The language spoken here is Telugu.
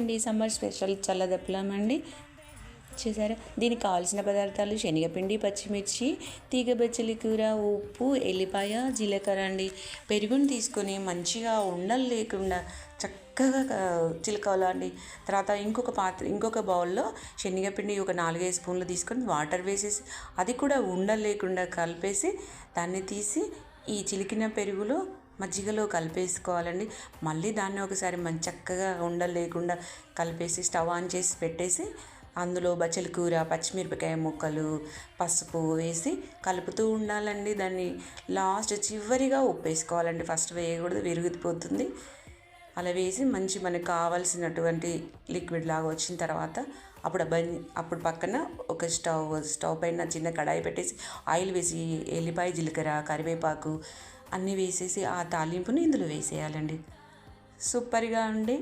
అండి, సమ్మర్ స్పెషల్ చల్లదప్పలం అండి. చూసారా, దీనికి కావాల్సిన పదార్థాలు శనగపిండి, పచ్చిమిర్చి, తీగ బచ్చలి కూర, ఉప్పు, ఎల్లిపాయ, జీలకర్ర అండి. పెరుగుని తీసుకొని మంచిగా ఉండలు లేకుండా చక్కగా చిలకాలండి. తర్వాత ఇంకొక బౌల్లో శనగపిండి ఒక 4-5 స్పూన్లు తీసుకొని వాటర్ వేసేసి అది కూడా ఉండలు లేకుండా కలిపేసి దాన్ని తీసి ఈ చిలికిన పెరుగులో మజ్జిగలో కలిపేసుకోవాలండి. మళ్ళీ దాన్ని ఒకసారి చక్కగా ఉండలు లేకుండా కలిపేసి స్టవ్ ఆన్ చేసి పెట్టేసి అందులో బచ్చలి కూర, పచ్చిమిరపకాయ ముక్కలు, పసుపు వేసి కలుపుతూ ఉండాలండి. దాన్ని లాస్ట్ చివరిగా ఉప్పు వేసుకోవాలండి. ఫస్ట్ వేయకూడదు, విరిగిపోతుంది. అలా వేసి మనకు కావాల్సినటువంటి లిక్విడ్ లాగా వచ్చిన తర్వాత అప్పుడు పక్కన ఒక స్టవ్ పైన చిన్న కడాయి పెట్టేసి ఆయిల్ వేసి ఎల్లిపాయ, జీలకర్ర, కరివేపాకు అన్నీ వేసేసి ఆ తాలింపుని ఇందులో వేసేయాలండి. సూపర్గా ఉండి